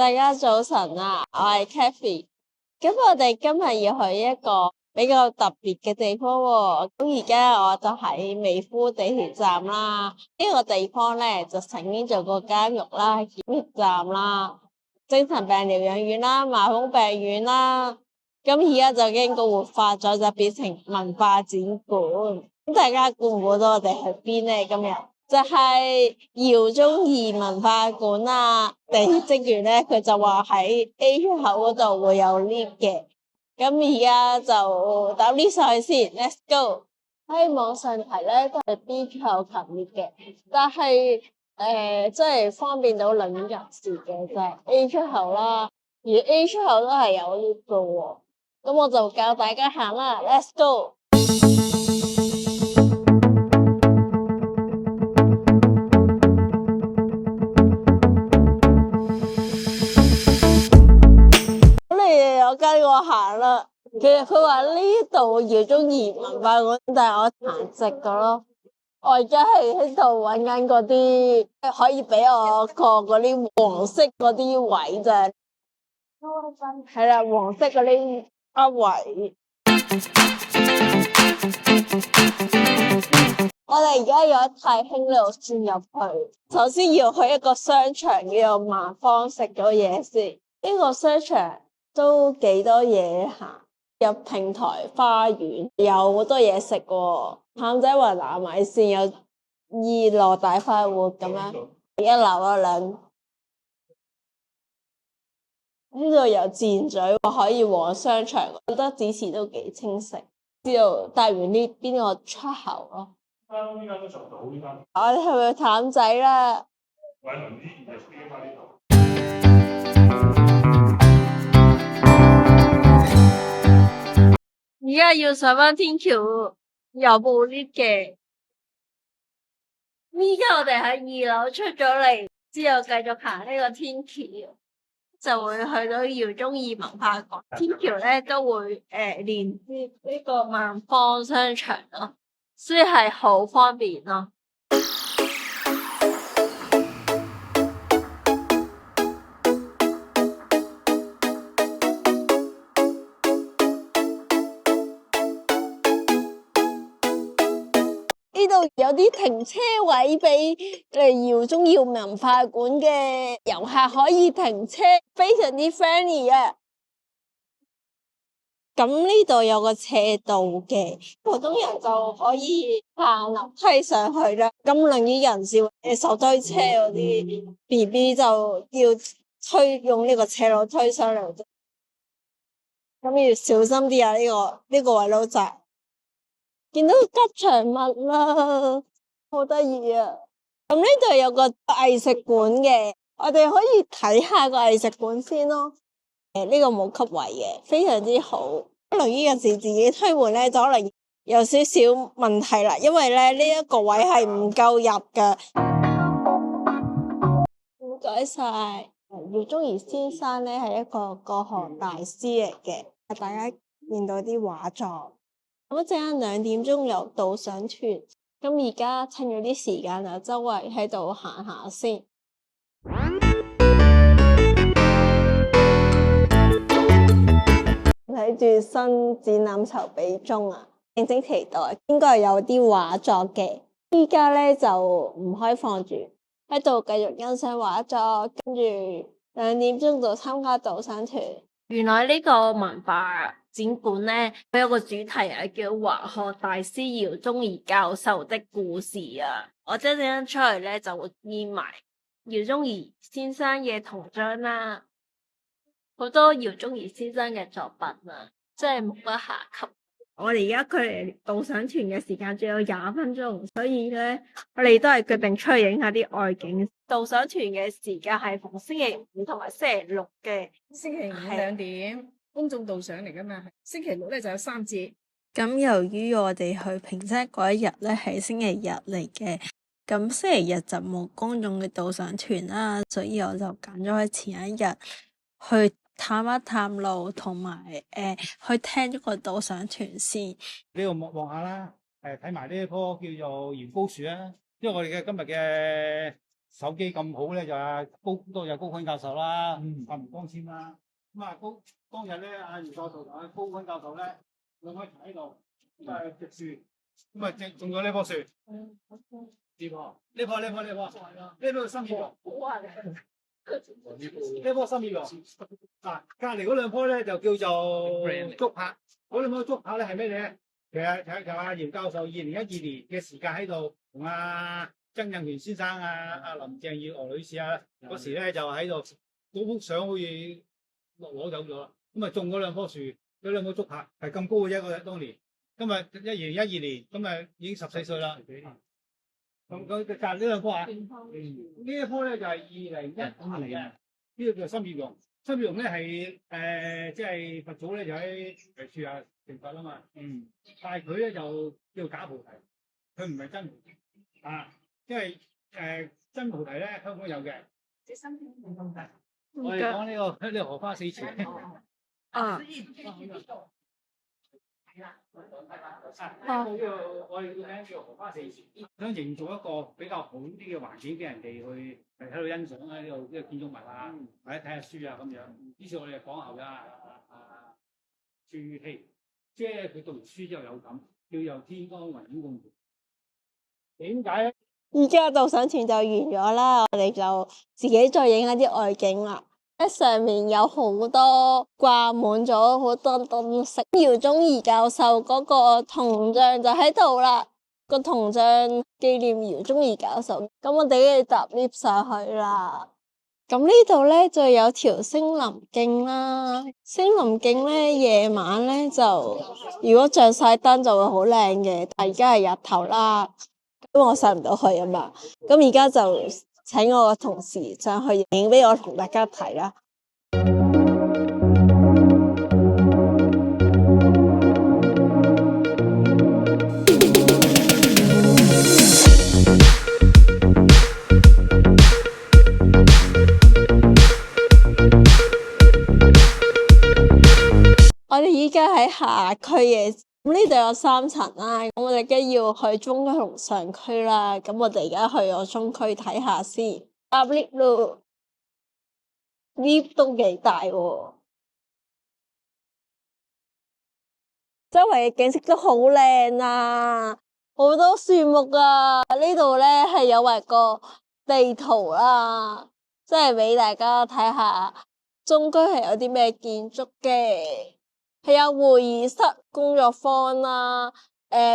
大家早晨啊，我係 Kathy。咁我哋今日要去一個比較特別嘅地方喎。咁而家我就喺美孚地鐵站啦。呢個地方咧就曾經做過監獄啦、檢疫站啦、精神病療養院啦、麻風病院啦。咁而家就經過活化咗，就變成文化展館。咁大家估唔估到我哋去邊咧？今日？就係饒宗頤文化館啊，地鐵職員咧佢就話喺 A 出口嗰度會有 lift 嘅，咁而家就搭 lift 上去先 ，Let's go。喺網上睇咧都係 B 出口近 lift 嘅，但係即係方便到輪椅人士嘅就係 A 出口啦，而 A 出口都係有 lift 嘅喎，咁我就教大家行啦，Let's go。我跟我行啦，其實佢話呢度饒宗頤文化館，但係我行直咗咯。我而家係喺度揾緊嗰啲可以俾我過嗰啲黃色嗰啲位啫。係啦，黃色嗰啲位。我哋而家有一太興路線入去，首先要去一個商場叫做萬方食咗嘢先。呢個商場都幾多嘢行，有平台花園，有好多嘢食喎，譚仔雲南米線，有二羅大快活咁樣，一樓啊兩，呢度有箭嘴，可以往商場，覺得指示都幾清晰，知道帶完呢邊個出口咯。呢間都做到呢間。我哋係咪譚仔啦？而家要上返天橋，有部 lift 嘅。依家我哋喺2樓出咗嚟，之後繼續行呢個天橋，就會去到饒宗頤文化館。天橋咧都會連接呢個萬方商場咯，所以係好方便咯。呢度有啲停車位俾饒宗頤文化館嘅遊客可以停車，非常之 friendly 啊！咁呢度有個斜道嘅，普通人就可以行樓梯上去啦。咁輪椅人士手推車嗰啲 BB 就要用呢個斜路推上嚟，咁要小心啲啊！呢個位都窄。見到吉祥物啦，好得意啊！咁呢度有個藝術館嘅，我哋可以睇下個藝術館先咯。呢個冇級位嘅，非常之好。輪椅人士自己推門咧，就可能有少少問題啦，因為咧呢一個位係唔夠入噶。唔該晒。饒宗頤先生咧係一個國學大師嚟嘅，大家見到啲畫作。咁一陣間2點鐘有導賞團，咁而家趁咗啲時間就周圍喺度行下先。睇住新展覽籌備中啊，敬請期待，應該係有啲畫作嘅。依家咧就唔開放住，喺度繼續欣賞畫作，跟住2點鐘就參加導賞團。原來呢個文化展館咧，佢有個主題係叫華學大師饒宗頤教授的故事啊！我一陣間出嚟咧就會見埋饒宗頤先生嘅銅像啦，好多饒宗頤先生嘅作品啊，真係目不暇給。我哋而家距離導賞團嘅時間仲有20分鐘，所以咧我哋都係決定出去影下啲外景。導賞團嘅時間係逢星期5同埋星期6嘅。星期5 2點，公眾導賞嚟噶嘛。星期6咧就有3節。咁由於我哋去平質嗰一日咧係星期日嚟嘅，咁星期日就冇公眾嘅導賞團啦，所以我就揀咗喺前一日去探一探路，同埋去聽咗個導賞團先。呢度望下啦，睇埋呢棵叫做鹽蒿樹啊，因為我哋嘅今日嘅手機咁好咧，就係多謝高坤教授啦，發明光纖啦。咁啊當日咧，阿袁教授同阿高坤教授咧兩位喺度，咁啊植樹，咁啊種咗呢棵樹。呢棵新葉榕。呢棵新葉榕嗱，隔離嗰兩棵咧就叫做竹柏。嗰兩棵竹柏咧係咩咧？其實阿姚教授2012年嘅時間喺度同阿曾蔭權先生阿林鄭月娥女士嗰時咧就喺度嗰幅相好似攞走咗啦。咁啊種嗰兩棵樹，嗰兩棵竹柏係咁高嘅啫，嗰當年。今日2012年，咁啊已經14歲啦。咁就係呢兩棵啊，呢一棵咧就係2015年嘅，呢個叫新葉榕。新葉榕咧係即係佛祖咧就喺樹下成佛啊嘛。但係佢咧就叫假菩提，佢唔係真菩提啊，因為真菩提咧香港有嘅。我哋講呢個荷花四池。啊。我哋叫名叫荷花四池，想營造一個比較好啲嘅環境俾人哋去喺度欣賞呢度呢個建築物啊，或者睇下書啊咁樣。於是我哋就講後啦，朱熹，即係佢讀完書之後有感，叫做天光雲影共圓。點解咧？而家導賞團就完咗啦，我哋就自己再影一啲外景啦。喺上面有好多掛滿咗好多燈飾，饒宗頤教授嗰個銅像就喺度啦。個銅像紀念饒宗頤教授，咁我哋要搭 lift 上去啦。咁呢度咧就有條星林徑啦，星林徑咧夜晚咧就如果着晒燈就會好靚嘅，但而家係日頭啦，因為我上唔到去啊嘛。咁而家就請我個同事上去影俾我同大家睇啦。我哋依家喺下區嘅，咁呢度有3層啦，咁我哋梗要去中區同上區啦。咁我哋而家去我中區睇下先。搭 lift 咯，lift 都幾大喎，周圍嘅景色都好靚啊，好多樹木啊。呢度咧係有畫個地圖啦，即係俾大家睇下中區係有啲咩建築嘅。係有會議室、工作坊啦，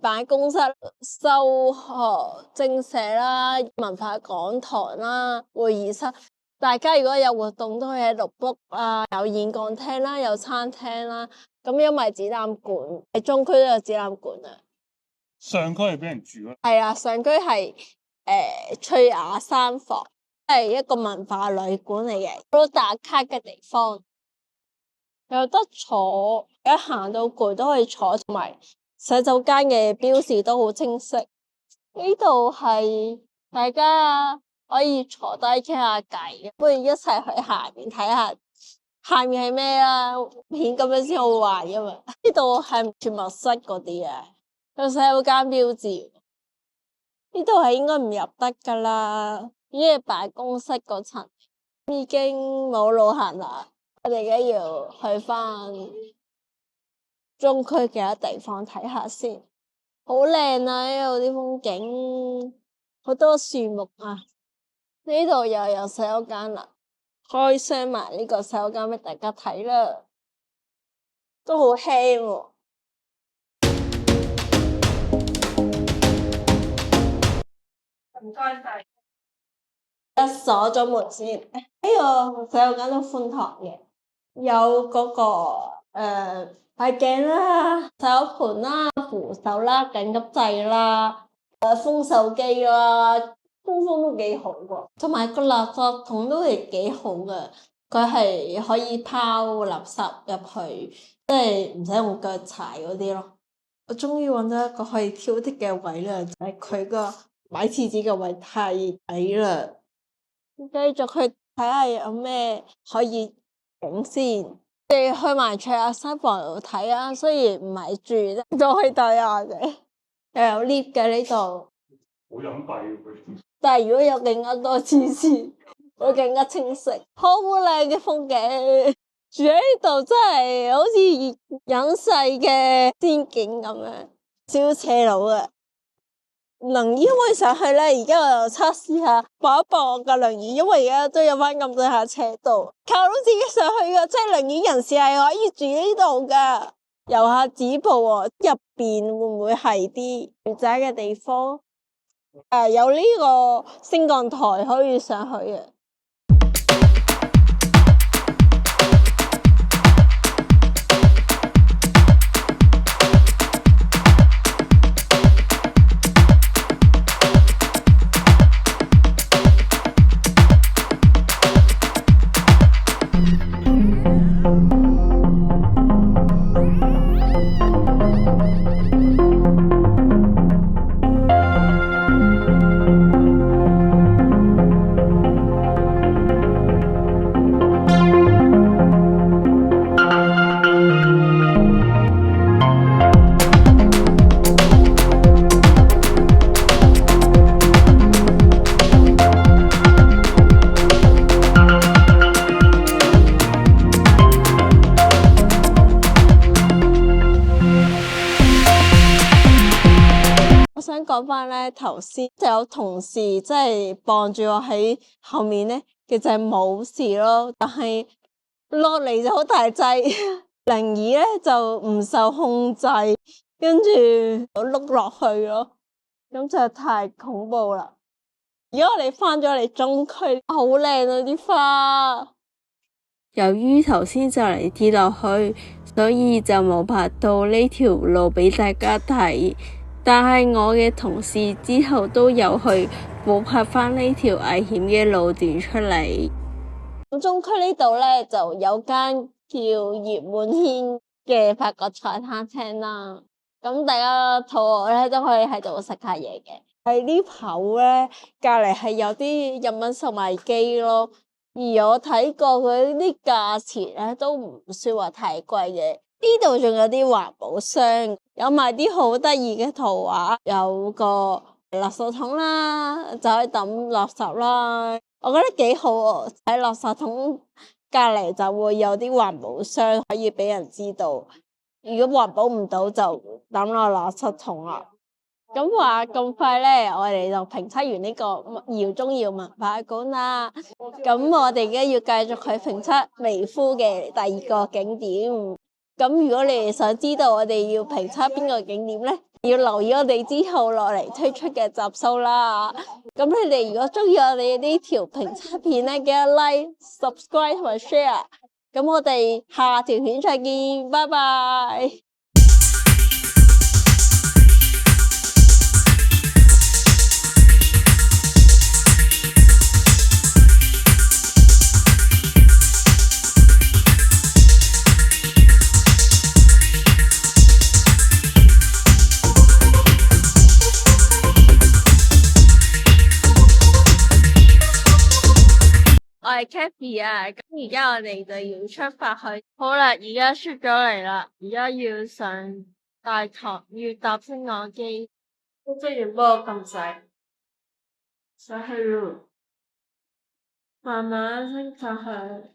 辦公室、修學精舍啦、文化講堂啦、會議室。大家如果有活動都可以喺度 book 啊，有演講廳啦，有餐廳啦。咁因為展覽館喺中區都有展覽館啊。上區係俾人住咯。係啊，上區係翠雅山房，係一個文化旅館嚟嘅，好多打卡嘅地方。有得坐，一行到攰都可以坐，同埋洗手間嘅標示都好清晰。呢度係大家可以坐低傾下偈，不如一齊去下面睇下，下面係咩啊？片咁樣先好玩噶嘛。呢度係儲物室嗰啲啊，有洗手間標誌。呢度係應該唔入得噶啦，呢係辦公室嗰層，已經冇路行啦。我哋而家要去翻中區嘅一地方睇下先，好靚啊！呢度啲風景，好多樹木啊。呢度又有洗手間啦，開箱埋呢個洗手間俾大家睇啦，都好輕喎。唔該晒。一鎖咗門先，呢個洗手間都寬敞嘅。有嗰個塊鏡啦、洗手盆啦、扶手啦、緊急掣啦、封手機啦，通風都幾好喎。同埋個垃圾桶都係幾好嘅，佢係可以拋垃圾入去，即係唔使用腳踩嗰啲咯。我終於揾到一個可以挑剔嘅位啦，就係佢個擺廁紙嘅位太矮啦。繼續去睇下有咩可以影先，我哋去埋翠雅山房度睇啊。雖然唔係住，都可以睇下嘅。又有 lift 嘅呢度，好隱蔽佢。但係如果有更加多支持，會更加清晰，好靚嘅風景。住喺呢度真係好似隱世嘅仙境咁樣，少斜路嘅。輪椅可以上去咧，而家我又測試下搏一搏我嘅輪椅，因為而家都有翻咁多下斜度，靠到自己上去嘅，即係輪椅人士係可以住呢度噶。遊下止步喎，入邊會唔會係啲住宅嘅地方？有呢個升降台可以上去嘅。想講翻咧，頭先就有同事即係傍住我喺後面咧，其實係冇事咯，但係落嚟就好大劑，輪椅咧就唔受控制，跟住我碌落去咯，咁就太恐怖啦。而家我哋翻咗嚟中區，好靚啊啲花。由於頭先就嚟跌落去，所以就冇拍到呢條路俾大家睇。但係我嘅同事之後都有去補拍翻呢條危險嘅路段出嚟。咁中區呢度咧就有間叫葉滿軒嘅法國菜餐廳啦。咁大家肚餓咧都可以喺度食下嘢嘅。喺呢口咧隔籬係有啲日文售賣機咯，而我睇過佢啲價錢咧都唔算話太貴嘅。呢度仲有啲環保箱，有埋啲好得意嘅圖畫，有個垃圾桶啦，就可以抌垃圾啦。我覺得幾好喎，喺垃圾桶隔籬就會有啲環保箱，可以俾人知道。如果環保唔到就抌落垃圾桶啦。咁話咁快咧，我哋就評測完呢個饒宗頤文化館啦。咁我哋而家要繼續去評測微夫嘅第二個景點。咁如果你哋想知道我哋要評測邊個景點咧，要留意我哋之後落嚟推出嘅集數啦。咁你哋如果中意我哋呢條評測片咧，記得 like、subscribe 同埋 share。咁我哋下條片再見，拜拜。我係 Kathy 啊，咁而家我哋就要出發去。好啦，而家出咗嚟啦，而家要上大堂，要搭升降機。職員幫我撳掣，上去咯，慢慢升上去。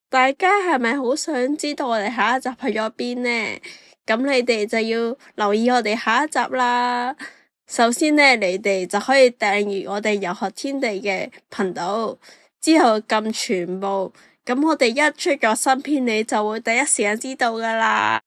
大家係咪好想知道我哋下一集去咗邊呢？咁你哋就要留意我哋下一集啦。首先呢，你哋就可以訂閱我哋遊學天地嘅頻道，之後撳全部，咁我哋一出咗新片，你就會第一時間知道噶啦。